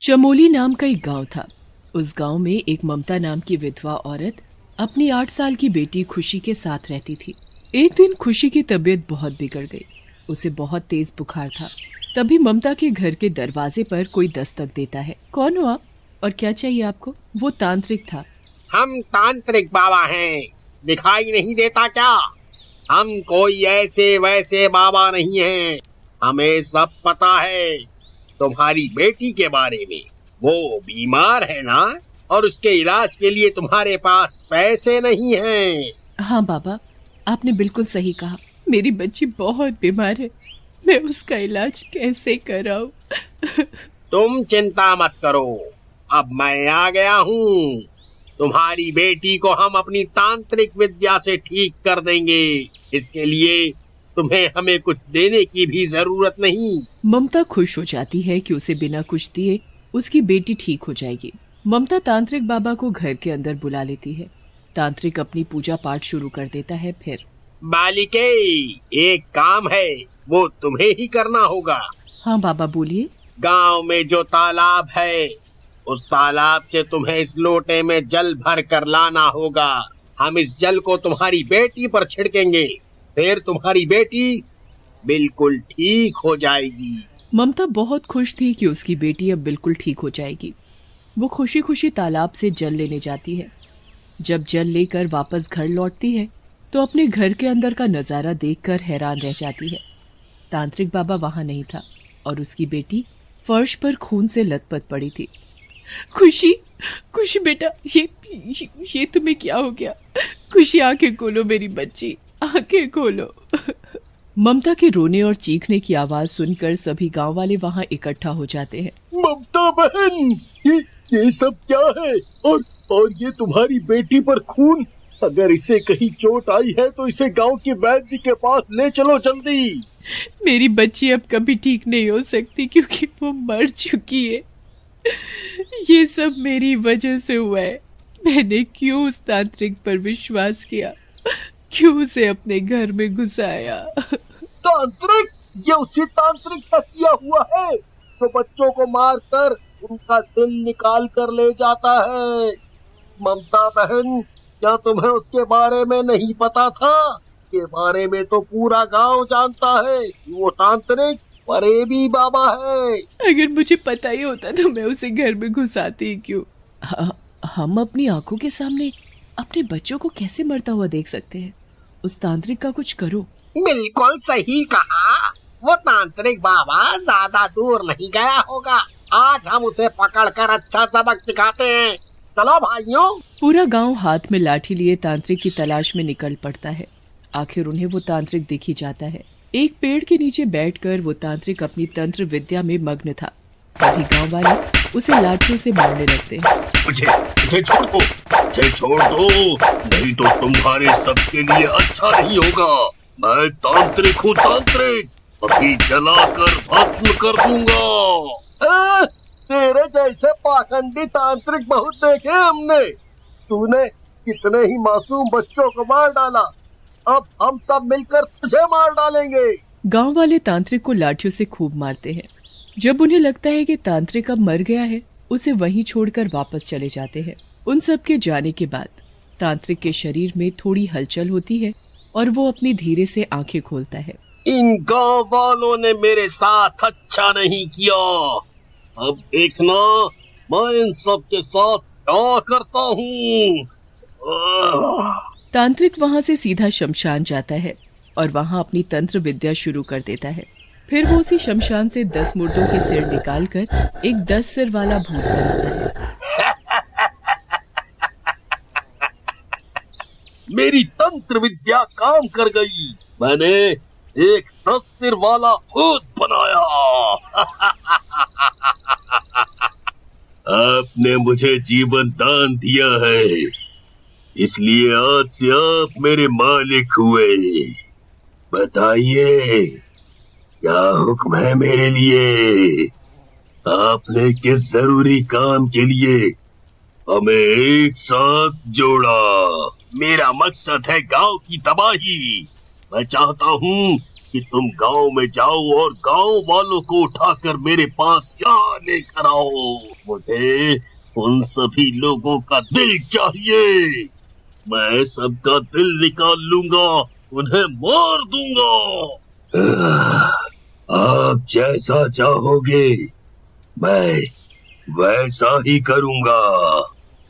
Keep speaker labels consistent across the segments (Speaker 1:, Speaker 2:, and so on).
Speaker 1: चमोली नाम का एक गांव था। उस गांव में एक ममता नाम की विधवा औरत अपनी 8 साल की बेटी खुशी के साथ रहती थी। एक दिन खुशी की तबीयत बहुत बिगड़ गई। उसे बहुत तेज बुखार था। तभी ममता के घर के दरवाजे पर कोई दस्तक देता है। कौन हो आप और क्या चाहिए आपको? वो तांत्रिक था।
Speaker 2: हम तांत्रिक बाबा हैं, दिखाई नहीं देता क्या? हम कोई ऐसे वैसे बाबा नहीं हैं। हमें सब पता है तुम्हारी बेटी के बारे में। वो बीमार है ना, और उसके इलाज के लिए तुम्हारे पास पैसे नहीं हैं।
Speaker 1: हाँ बाबा, आपने बिल्कुल सही कहा। मेरी बच्ची बहुत बीमार है। मैं उसका इलाज कैसे कराऊं?
Speaker 2: तुम चिंता मत करो, अब मैं आ गया हूँ। तुम्हारी बेटी को हम अपनी तांत्रिक विद्या से ठीक कर देंगे। इसके लिए तुम्हें हमें कुछ देने की भी जरूरत नहीं।
Speaker 1: ममता खुश हो जाती है कि उसे बिना कुछ दिए उसकी बेटी ठीक हो जाएगी। ममता तांत्रिक बाबा को घर के अंदर बुला लेती है। तांत्रिक अपनी पूजा पाठ शुरू कर देता है। फिर
Speaker 2: बालिके, एक काम है, वो तुम्हें ही करना होगा।
Speaker 1: हाँ बाबा, बोलिए।
Speaker 2: गांव में जो तालाब है, उस तालाब से तुम्हें इस लोटे में जल भर कर लाना होगा। हम इस जल को तुम्हारी बेटी पर छिड़केंगे, फिर तुम्हारी बेटी बिल्कुल ठीक हो जाएगी।
Speaker 1: ममता बहुत खुश थी कि उसकी बेटी अब बिल्कुल ठीक हो जाएगी। वो खुशी खुशी तालाब से जल लेने जाती है। जब जल लेकर वापस घर लौटती है तो अपने घर के अंदर का नजारा देखकर हैरान रह जाती है। तांत्रिक बाबा वहां नहीं था और उसकी बेटी फर्श पर खून से लथपथ पड़ी थी। खुशी, खुशी बेटा, ये तुम्हें क्या हो गया? खुशी, आंखें खोलो मेरी बच्ची, आंखें खोलो। ममता के रोने और चीखने की आवाज सुनकर सभी गांव वाले वहां इकट्ठा हो जाते हैं।
Speaker 2: ममता बहन, ये सब क्या है? और ये तुम्हारी बेटी पर खून। अगर इसे कहीं चोट आई है तो इसे गांव के वैद्य के पास ले चलो जल्दी।
Speaker 1: मेरी बच्ची अब कभी ठीक नहीं हो सकती क्योंकि वो मर चुकी है। ये सब मेरी वजह से हुआ है। मैंने क्यों उस तांत्रिक पर विश्वास किया, क्यों उसे अपने घर में घुसाया?
Speaker 2: तांत्रिक? ये उसी तांत्रिक का किया हुआ है जो बच्चों को मारकर उनका दिल निकाल कर ले जाता है। ममता बहन, क्या तुम्हें उसके बारे में नहीं पता था? उसके बारे में तो पूरा गांव जानता है। वो तांत्रिक परेबी बाबा है।
Speaker 1: अगर मुझे पता ही होता तो मैं उसे घर में घुसाती क्यों? हम अपनी आंखों के सामने अपने बच्चों को कैसे मरता हुआ देख सकते हैं? उस तांत्रिक का कुछ करो।
Speaker 2: बिल्कुल सही कहा। वो तांत्रिक बाबा ज्यादा दूर नहीं गया होगा। आज हम उसे पकड़कर अच्छा सबक सिखाते हैं। चलो भाइयों।
Speaker 1: पूरा गांव हाथ में लाठी लिए तांत्रिक की तलाश में निकल पड़ता है। आखिर उन्हें वो तांत्रिक दिख ही जाता है। एक पेड़ के नीचे बैठकर वो तांत्रिक अपनी तंत्र विद्या में मग्न था। तभी गांव वाले उसे लाठियों से मारने लगते हैं।
Speaker 2: मुझे छोड़ दो, मुझे छोड़ दो, नहीं तो तुम्हारे सबके लिए अच्छा नहीं होगा। मैं तांत्रिक हूँ, तांत्रिक, अभी जलाकर भस्म कर दूंगा। तेरे जैसे पाखंडी तांत्रिक बहुत देखे हमने। तूने कितने ही मासूम बच्चों को मार डाला। अब हम सब मिलकर तुझे मार डालेंगे।
Speaker 1: गांव वाले तांत्रिक को लाठियों से खूब मारते हैं। जब उन्हें लगता है कि तांत्रिक अब मर गया है, उसे वहीं छोड़कर वापस चले जाते हैं। उन सब के जाने के बाद तांत्रिक के शरीर में थोड़ी हलचल होती है और वो अपनी धीरे से आंखें खोलता है।
Speaker 2: इन गांव वालों ने मेरे साथ अच्छा नहीं किया। अब देखना मैं इन सब के साथ क्या करता हूँ।
Speaker 1: तांत्रिक वहां से सीधा शमशान जाता है और वहां अपनी तंत्र विद्या शुरू कर देता है। फिर वो उसी शमशान से 10 मुर्दों के सिर निकालकर एक 10 सिर वाला भूत बनाता है।
Speaker 2: मेरी तंत्र विद्या काम कर गई। मैंने एक 10 सिर वाला भूत बनाया। आपने मुझे जीवन दान दिया है, इसलिए आज से आप मेरे मालिक हुए। बताइए, क्या हुक्म है मेरे लिए? आपने किस जरूरी काम के लिए हमें एक साथ जोड़ा? मेरा मकसद है गांव की तबाही। मैं चाहता हूँ कि तुम गांव में जाओ और गांव वालों को उठाकर मेरे पास यहाँ लेकर आओ। मुझे उन सभी लोगों का दिल चाहिए। मैं सबका दिल निकाल लूंगा, उन्हें मार दूंगा। आप जैसा चाहोगे मैं वैसा ही करूंगा।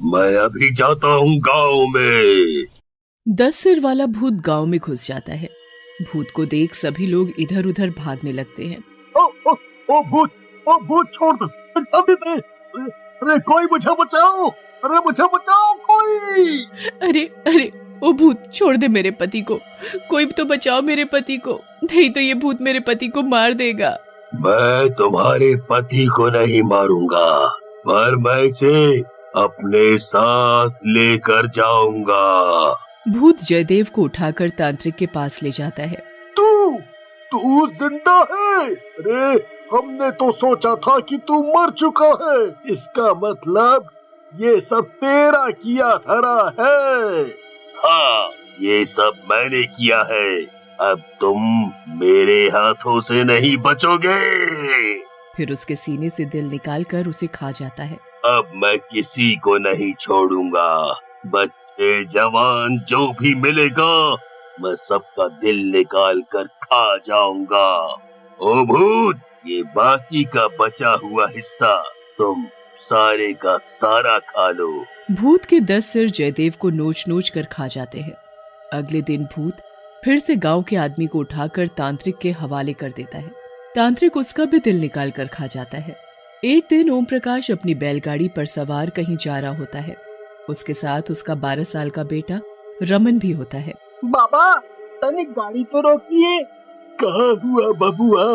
Speaker 2: मैं अभी जाता हूँ गांव में।
Speaker 1: 10 सिर वाला भूत गांव में घुस जाता है। भूत को देख सभी लोग इधर उधर भागने लगते हैं।
Speaker 2: ओ भूत छोड़ दो, अरे कोई मुझे बचाओ, अरे मुझे बचाओ कोई।
Speaker 1: अरे ओ भूत छोड़ दे मेरे पति को, कोई तो बचाओ मेरे पति को, नहीं तो ये भूत मेरे पति को मार देगा।
Speaker 2: मैं तुम्हारे पति को नहीं मारूंगा, पर मैं इसे अपने साथ लेकर जाऊंगा।
Speaker 1: भूत जयदेव को उठाकर तांत्रिक के पास ले जाता है।
Speaker 2: तू जिंदा है? अरे हमने तो सोचा था कि तू मर चुका है। इसका मतलब ये सब तेरा किया धरा है। हाँ, ये सब मैंने किया है। अब तुम मेरे हाथों से नहीं बचोगे।
Speaker 1: फिर उसके सीने से दिल निकालकर उसे खा जाता है।
Speaker 2: अब मैं किसी को नहीं छोड़ूंगा। बच्चे जवान जो भी मिलेगा मैं सबका दिल निकाल कर खा जाऊंगा। ओ भूत, ये बाकी का बचा हुआ हिस्सा तुम सारे का सारा खा लो।
Speaker 1: भूत के 10 सिर जयदेव को नोच नोच कर खा जाते हैं। अगले दिन भूत फिर से गांव के आदमी को उठाकर तांत्रिक के हवाले कर देता है। तांत्रिक उसका भी दिल निकाल कर खा जाता है। एक दिन ओम प्रकाश अपनी बैलगाड़ी पर सवार कहीं जा रहा होता है। उसके साथ उसका 12 साल का बेटा रमन भी होता है।
Speaker 3: बाबा, तनिक गाड़ी तो रोकिए।
Speaker 2: कहाँ हुआ बबुआ,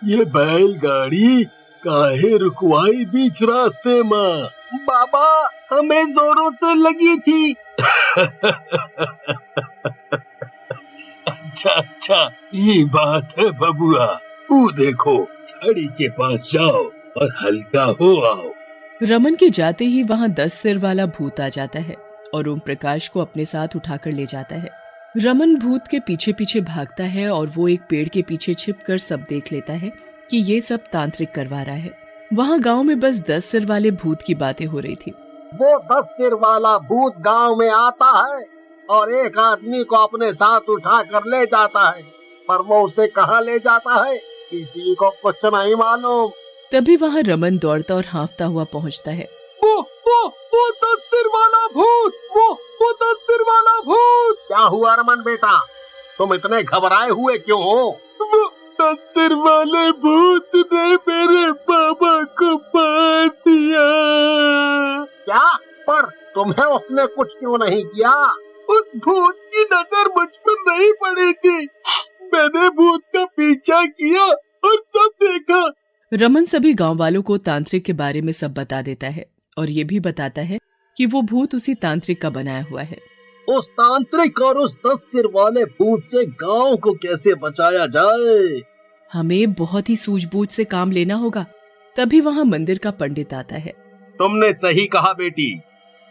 Speaker 2: ये बैलगाड़ी काहे रुकवाई बीच रास्ते में?
Speaker 3: बाबा, हमें जोरों से लगी थी।
Speaker 2: अच्छा, ये बात है बबुआ। वो देखो, झाड़ी के पास जाओ और हल्का हो आओ।
Speaker 1: रमन के जाते ही वहाँ 10 सिर वाला भूत आ जाता है और ओम प्रकाश को अपने साथ उठाकर ले जाता है। रमन भूत के पीछे पीछे भागता है और वो एक पेड़ के पीछे छिपकर सब देख लेता है कि ये सब तांत्रिक करवा रहा है। वहाँ गांव में बस 10 सिर वाले भूत की बातें हो रही थी।
Speaker 3: वो 10 सिर वाला भूत गांव में आता है और एक आदमी को अपने साथ उठा कर ले जाता है, पर वो उसे कहाँ ले जाता है किसी को कुछ नहीं मालूम।
Speaker 1: तभी वहाँ रमन दौड़ता और हाँफता हुआ पहुँचता है।
Speaker 3: वो 10 सिर वाला भूत, वो 10 सिर वाला भूत। क्या हुआ रमन बेटा, तुम इतने घबराए हुए क्यों हो?
Speaker 2: वो 10 सिर वाले भूत ने मेरे पापा को मार दिया।
Speaker 3: क्या? पर तुम्हें उसने कुछ क्यों नहीं किया?
Speaker 2: उस भूत की नजर मुझ पर नहीं पड़ी थी। मैंने भूत का पीछा किया और सब देखा।
Speaker 1: रमन सभी गांव वालों को तांत्रिक के बारे में सब बता देता है और ये भी बताता है कि वो भूत उसी तांत्रिक का बनाया हुआ है।
Speaker 3: उस तांत्रिक और उस 10 सिर वाले भूत से गांव को कैसे बचाया जाए?
Speaker 1: हमें बहुत ही सूझबूझ से काम लेना होगा। तभी वहाँ मंदिर का पंडित आता है।
Speaker 2: तुमने सही कहा बेटी,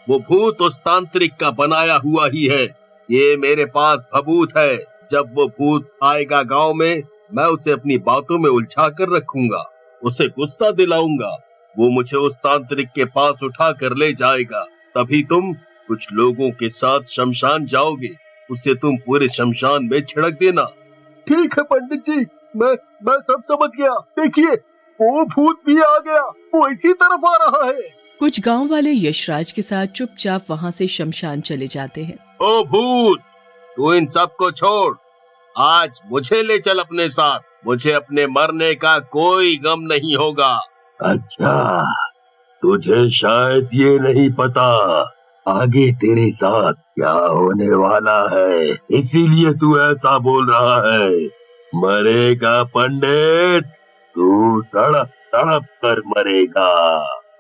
Speaker 2: वो भूत उस तांत्रिक का बनाया हुआ ही है। ये मेरे पास भभूत है। जब वो भूत आएगा गांव में, मैं उसे अपनी बातों में उलझा कर रखूंगा, उसे गुस्सा दिलाऊंगा। वो मुझे उस तांत्रिक के पास उठा कर ले जाएगा। तभी तुम कुछ लोगों के साथ शमशान जाओगे। उसे तुम पूरे शमशान में छिड़क देना।
Speaker 3: ठीक है पंडित जी, मैं सब समझ गया। देखिए, वो भूत भी आ गया, वो इसी तरफ आ रहा है।
Speaker 1: कुछ गांव वाले यशराज के साथ चुपचाप वहाँ से शमशान चले जाते हैं।
Speaker 2: ओ भूत, तू इन सब को छोड़, आज मुझे ले चल अपने साथ। मुझे अपने मरने का कोई गम नहीं होगा। अच्छा, तुझे शायद ये नहीं पता आगे तेरे साथ क्या होने वाला है, इसीलिए तू ऐसा बोल रहा है। मरेगा पंडित, तू तड़प तड़प कर मरेगा।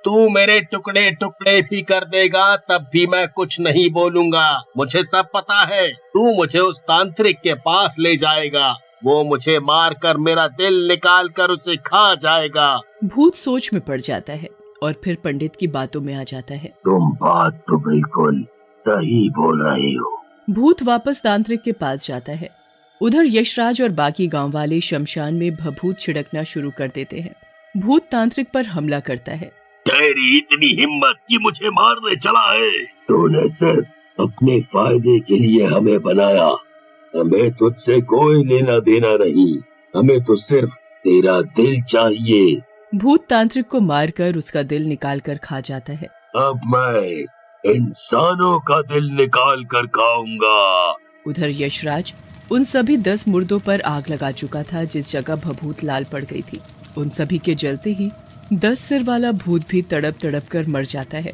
Speaker 2: तू मेरे टुकड़े टुकड़े भी कर देगा, तब भी मैं कुछ नहीं बोलूंगा। मुझे सब पता है। तू मुझे उस तांत्रिक के पास ले जाएगा, वो मुझे मार कर मेरा दिल निकाल कर उसे खा जाएगा।
Speaker 1: भूत सोच में पड़ जाता है और फिर पंडित की बातों में आ जाता है।
Speaker 2: तुम बात तो बिल्कुल सही बोल रही हो।
Speaker 1: भूत वापस तांत्रिक के पास जाता है। उधर यशराज और बाकी गांव वाले शमशान में भभूत छिड़कना शुरू कर देते हैं। भूत तांत्रिक पर हमला करता है।
Speaker 2: तेरी इतनी हिम्मत कि मुझे मारने चला है। तूने सिर्फ अपने फायदे के लिए हमें बनाया। हमें तुझसे कोई लेना देना नहीं। हमें तो सिर्फ तेरा दिल चाहिए।
Speaker 1: भूत तांत्रिक को मारकर उसका दिल निकाल कर खा जाता है।
Speaker 2: अब मैं इंसानों का दिल निकाल कर खाऊंगा।
Speaker 1: उधर यशराज उन सभी 10 मुर्दों पर आग लगा चुका था जिस जगह भभूत लाल पड़ गई थी। उन सभी के जलते ही 10 सिर वाला भूत भी तड़प तड़प कर मर जाता है।